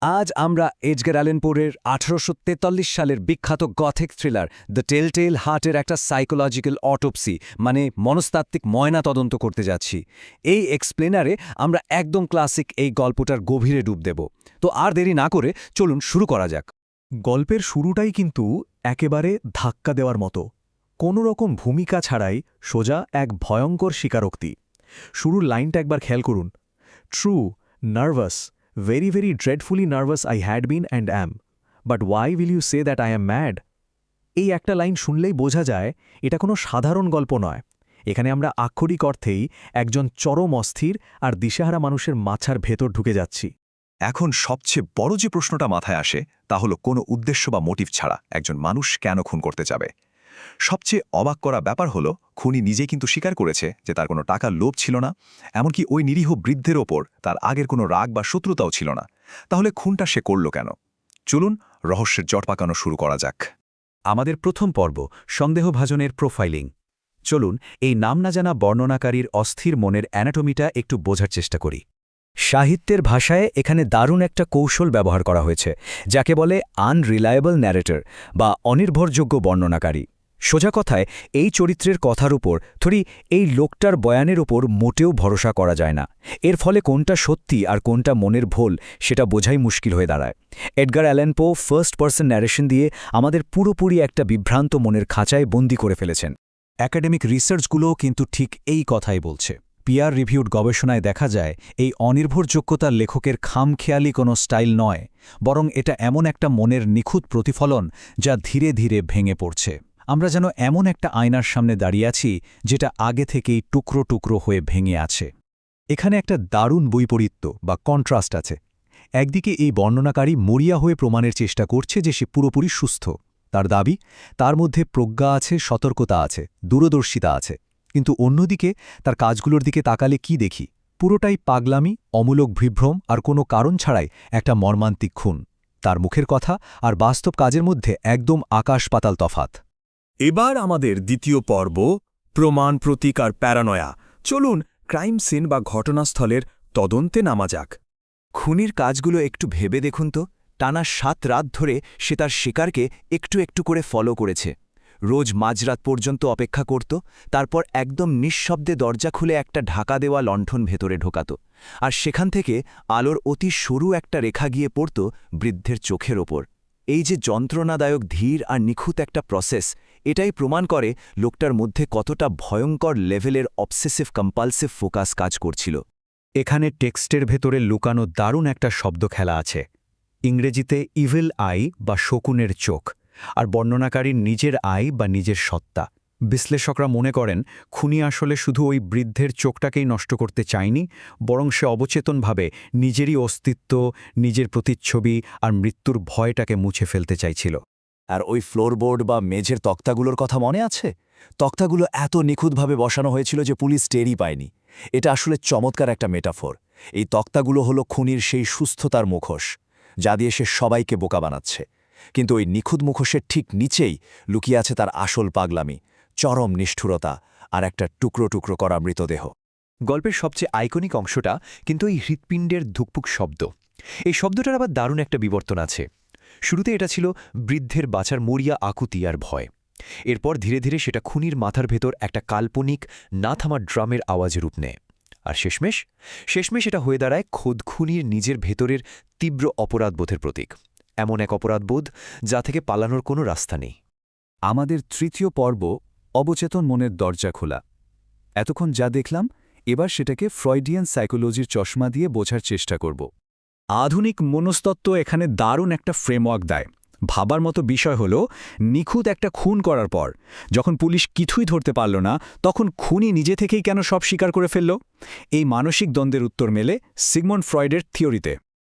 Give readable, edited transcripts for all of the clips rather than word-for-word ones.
আজ আমরা Edgar Allen পোরের ১৮৪৩ সালের বিখ্যাত গথিক থ্রিলার দ্য টেলটেল হার্টের একটা সাইকোলজিক্যাল অটোপসি মানে মনস্তাত্ত্বিক ময়না তদন্ত করতে যাচ্ছি। এই এক্সপ্লেনারে আমরা একদম ক্লাসিক এই গল্পটার গভীরে ডুব দেব। তো আর দেরি না করে চলুন শুরু করা যাক। গল্পের শুরুটাই কিন্তু একেবারে ধাক্কা দেওয়ার মতো, কোনো রকম ভূমিকা ছাড়াই সোজা এক ভয়ঙ্কর স্বীকারোক্তি। শুরুর লাইনটা একবার খেয়াল করুন। True, nervous, very very dreadfully nervous I had been and am. But why will you say that I am mad? এই একটা লাইন শুনলেই বোঝা যায় এটা কোনো সাধারণ গল্প নয়। এখানে আমরা আক্ষরিক অর্থেই একজন চরম অস্থির আর দিশেহারা মানুষের মাথার ভেতর ঢুকে যাচ্ছি। এখন সবচেয়ে বড় যে প্রশ্নটা মাথায় আসে তা হলো কোনো উদ্দেশ্য বা মোটিভ ছাড়া একজন মানুষ কেন খুন করতে যাবে। সবচেয়ে অবাক করা ব্যাপার হলো খুনি নিজেই কিন্তু স্বীকার করেছে যে তার কোনো টাকার লোভ ছিল না, এমনকি ওই নিরীহ বৃদ্ধের ওপর তার আগের কোনো রাগ বা শত্রুতাও ছিল না। তাহলে খুনটা সে করল কেন? চলুন রহস্যের জট পাকানো শুরু করা যাক। আমাদের প্রথম পর্ব সন্দেহভাজনের প্রোফাইলিং। চলুন এই নাম না জানা বর্ণনাকারীর অস্থির মনের অ্যানাটমিটা একটু বোঝার চেষ্টা করি। সাহিত্যের ভাষায় এখানে দারুণ একটা কৌশল ব্যবহার করা হয়েছে, যাকে বলে আনরিলায়েবল ন্যারেটর বা অনির্ভরযোগ্য বর্ণনাকারী। সোজা কথায় এই চরিত্রের কথার উপর এই লোকটার বয়ানের ওপর মোটেও ভরসা করা যায় না। এর ফলে কোনটা সত্যি আর কোনটা মনের ভুল সেটা বোঝাই মুশকিল হয়ে দাঁড়ায়। এডগার অ্যালেন পো ফার্স্ট পার্সন ন্যারেশন দিয়ে আমাদের পুরোপুরি একটা বিভ্রান্ত মনের খাঁচায় বন্দি করে ফেলেছেন। একাডেমিক রিসার্চগুলোও কিন্তু ঠিক এই কথাই বলছে। পিয়ার রিভিউড গবেষণায় দেখা যায় এই অনির্ভরযোগ্যতার লেখকের খামখেয়ালি কোনো স্টাইল নয়, বরং এটা এমন একটা মনের নিখুঁত প্রতিফলন যা ধীরে ধীরে ভেঙে পড়ছে। আমরা যেন এমন একটা আয়নার সামনে দাঁড়িয়ে আছি যেটা আগে থেকেই টুকরো টুকরো হয়ে ভেঙে আছে। এখানে একটা দারুণ বৈপরীত্য বা কন্ট্রাস্ট আছে। একদিকে এই বর্ণনাকারী মরিয়া হয়ে প্রমাণের চেষ্টা করছে যে সে পুরোপুরি সুস্থ। তার দাবি, তার মধ্যে প্রজ্ঞা আছে, সতর্কতা আছে, দূরদর্শিতা আছে। কিন্তু অন্যদিকে তার কাজগুলোর দিকে তাকালে কি দেখি? পুরোটাই পাগলামি, অমূলক বিভ্রম আর কোনো কারণ ছাড়াই একটা মর্মান্তিক খুন। তার মুখের কথা আর বাস্তব কাজের মধ্যে একদম আকাশ পাতাল তফাত। এবার আমাদের দ্বিতীয় পর্ব, প্রমাণ, প্রতীক আর প্যারানয়া। চলুন ক্রাইম সিন বা ঘটনাস্থলের তদন্তে নামা যাক। খুনির কাজগুলো একটু ভেবে দেখুন তো। টানা ৭ রাত ধরে সে তার শিকারকে একটু একটু করে ফলো করেছে। রোজ মাঝরাত পর্যন্ত অপেক্ষা করত, তারপর একদম নিঃশব্দে দরজা খুলে একটা ঢাকা দেওয়া লণ্ঠন ভেতরে ঢোকাত, আর সেখান থেকে আলোর অতি সরু একটা রেখা গিয়ে পড়ত বৃদ্ধের চোখের ওপর। এই যে যন্ত্রণাদায়ক ধীর আর নিখুঁত একটা প্রসেস, এটাই প্রমাণ করে লোকটার মধ্যে কতটা ভয়ঙ্কর লেভেলের অবসেসিভ কম্পালসিভ ফোকাস কাজ করছিল। এখানে টেক্সটের ভেতরে লুকানো দারুণ একটা শব্দ খেলা আছে। ইংরেজিতে ইভিল আই বা শকুনের চোখ, আর বর্ণনাকারীর নিজের আই বা নিজের সত্তা। বিশ্লেষকরা মনে করেন খুনি আসলে শুধু ওই বৃদ্ধের চোখটাকেই নষ্ট করতে চায়নি, বরং সে অবচেতনভাবে নিজেরই অস্তিত্ব, নিজের প্রতিচ্ছবি আর মৃত্যুর ভয়টাকে মুছে ফেলতে চাইছিল। আর ওই ফ্লোরবোর্ড বা মেঝের তক্তাগুলোর কথা মনে আছে? তক্তাগুলো এত নিখুঁতভাবে বসানো হয়েছিল যে পুলিশ টেরই পায়নি। এটা আসলে চমৎকার একটা মেটাফোর। এই তক্তাগুলো হলো খুনির সেই সুস্থতার মুখোশ, যা দিয়ে সে সবাইকে বোকা বানাচ্ছে। কিন্তু ওই নিখুঁত মুখোশের ঠিক নিচেই লুকিয়ে আছে তার আসল পাগলামি, চরম নিষ্ঠুরতা আর একটা টুকরো টুকরো করা মৃতদেহ। গল্পের সবচেয়ে আইকনিক অংশটা কিন্তু এই হৃৎপিণ্ডের ধুকপুক শব্দ। এই শব্দটার আবার দারুণ একটা বিবর্তন আছে। শুরুতে এটা ছিল বৃদ্ধের বাঁচার মরিয়া আকুতি আর ভয়। এরপর ধীরে ধীরে সেটা খুনির মাথার ভেতর একটা কাল্পনিক না থামা ড্রামের আওয়াজে রূপ নেয়। আর শেষমেশ এটা হয়ে দাঁড়ায় খোদ খুনির নিজের ভেতরের তীব্র অপরাধবোধের প্রতীক। এমন এক অপরাধবোধ যা থেকে পালানোর কোনো রাস্তা নেই। আমাদের তৃতীয় পর্ব, অবচেতন মনের দরজা খোলা। এতক্ষণ যা দেখলাম, এবার সেটাকে ফ্রয়েডিয়ান সাইকোলজির চশমা দিয়ে বোঝার চেষ্টা করব। আধুনিক মনস্তত্ত্ব এখানে দারুণ একটা ফ্রেমওয়ার্ক দেয়। ভাবার মতো বিষয় হল, নিখুঁত একটা খুন করার পর যখন পুলিশ কিছুই ধরতে পারল না, তখন খুনি নিজে থেকেই কেন সব স্বীকার করে ফেলল? এই মানসিক দ্বন্দ্বের উত্তর মেলে সিগমন্ড ফ্রয়েডের থিওরিতে।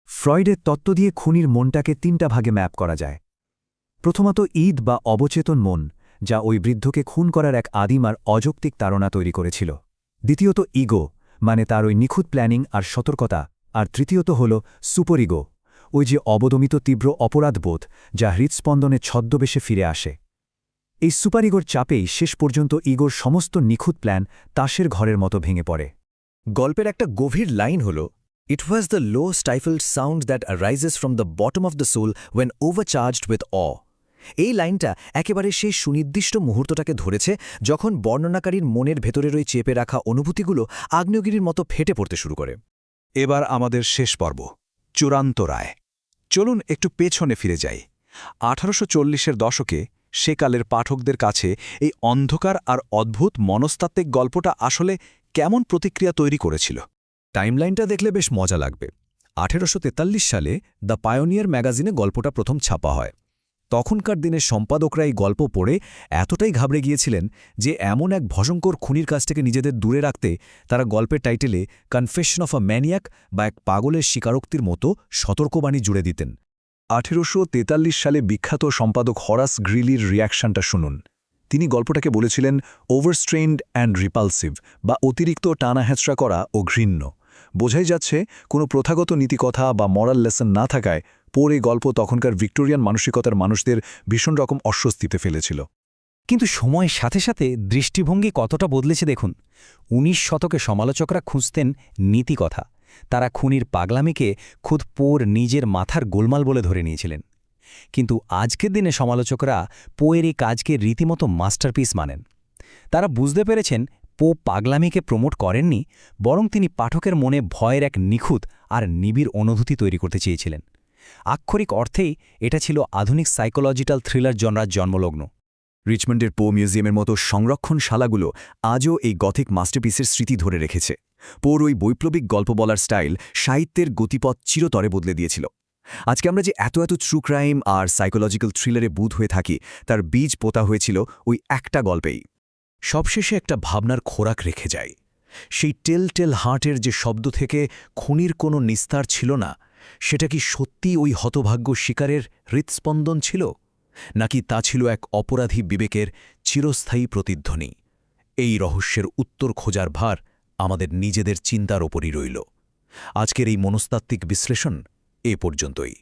ফ্রয়েডের তত্ত্ব দিয়ে খুনির মনটাকে ৩টা ভাগে ম্যাপ করা যায়। প্রথমত ঈদ বা অবচেতন মন, যা ওই বৃদ্ধকে খুন করার এক আদিম আর অযৌক্তিক তাড়না তৈরি করেছিল। দ্বিতীয়ত ইগো, মানে তার ওই নিখুঁত প্ল্যানিং আর সতর্কতা। আর তৃতীয়ত হল সুপার ইগো, ওই যে অবদমিত তীব্র অপরাধবোধ যা হৃৎস্পন্দনে ছদ্মবেশে ফিরে আসে। এই সুপার ইগোর চাপেই শেষ পর্যন্ত ইগোর সমস্ত নিখুঁত প্ল্যান তাসের ঘরের মতো ভেঙে পড়ে। গল্পের একটা গভীর লাইন হল, It was the low stifled sound that arises from the bottom of the soul when overcharged with awe. এই লাইনটা একেবারে সেই সুনির্দিষ্ট মুহূর্তটাকে ধরেছে যখন বর্ণনাকারীর মনের ভেতরের ওই চেপে রাখা অনুভূতিগুলো আগ্নেয়গিরির মতো ফেটে পড়তে শুরু করে। এবার আমাদের শেষ পর্ব, চূড়ান্ত রায়। চলুন একটু পেছনে ফিরে যাই। 1840-এর দশকে সেকালের পাঠকদের কাছে এই অন্ধকার আর অদ্ভুত মনস্তাত্ত্বিক গল্পটা আসলে কেমন প্রতিক্রিয়া তৈরি করেছিল? টাইমলাইনটা দেখলে বেশ মজা লাগবে। 1843 সালে দ্য পায়োনিয়ার ম্যাগাজিনে গল্পটা প্রথম ছাপা হয়। তখনকার দিনের সম্পাদকরা এই গল্প পড়ে এতটাই ঘাবড়ে গিয়েছিলেন যে এমন এক ভয়ঙ্কর খুনির কাছ থেকে নিজেদের দূরে রাখতে তারা গল্পের টাইটেলে কনফেশন অফ আ ম্যানিয়াক বা এক পাগলের স্বীকারোক্তির মতো সতর্কবাণী জুড়ে দিতেন। 1843 সালে বিখ্যাত সম্পাদক হরাস গ্রিলির রিয়াকশনটা শুনুন। তিনি গল্পটাকে বলেছিলেন ওভারস্ট্রেইনড অ্যান্ড রিপালসিভ, বা অতিরিক্ত টানাহেঁচড়া করা ও ঘৃণ্য। বোঝাই যাচ্ছে কোনো প্রথাগত নীতিকথা বা মরাল লেসন না থাকায় পরে গল্প তখনকার ভিক্টোরিয়ান মানসিকতার মানুষদের ভীষণ রকম অস্বস্তিতে ফেলেছিল। কিন্তু সময়ের সাথে সাথে দৃষ্টিভঙ্গি কতটা বদলেছে দেখুন। 19 শতকে সমালোচকরা খুঁজতেন নীতিকথা। তারা খুনির পাগলামিকে খুদ পোর নিজের মাথার গোলমাল বলে ধরে নিয়েছিলেন। কিন্তু আজকের দিনে সমালোচকরা পোয়ের এই কাজকে রীতিমতো মাস্টারপিস মানেন। তারা বুঝতে পেরেছেন পো পাগলামিকে প্রমোট করেননি, বরং তিনি পাঠকের মনে ভয়ের এক নিখুঁত আর নিবিড় অনুভূতি তৈরি করতে চেয়েছিলেন। আক্ষরিক অর্থেই এটা ছিল আধুনিক সাইকোলজিক্যাল থ্রিলার জনরার জন্মলগ্ন। রিচমন্ডের পো মিউজিয়ামের মতো সংরক্ষণশালাগুলো আজও এই গথিক মাস্টারপিসের স্মৃতি ধরে রেখেছে। পোর ওই বৈপ্লবিক গল্প বলার স্টাইল সাহিত্যের গতিপথ চিরতরে বদলে দিয়েছিল। আজকে আমরা যে এত ট্রু ক্রাইম আর সাইকোলজিক্যাল থ্রিলারে বুঁদ হয়ে থাকি, তার বীজ পোতা হয়েছিল ওই একটা গল্পেই। সবশেষে একটা ভাবনার খোরাক রেখে যায়। সেই টেল হার্টের যে শব্দ থেকে খুনির কোনো নিস্তার ছিল না, সেটা কি সত্যি ওই হতভাগ্য শিকারের হৃৎস্পন্দন ছিল, নাকি তা ছিল এক অপরাধী বিবেকের চিরস্থায়ী প্রতিধ্বনি? এই রহস্যের উত্তর খোঁজার ভার আমাদের নিজেদের চিন্তার ওপরই রইল। আজকের এই মনস্তাত্ত্বিক বিশ্লেষণ এ পর্যন্তই।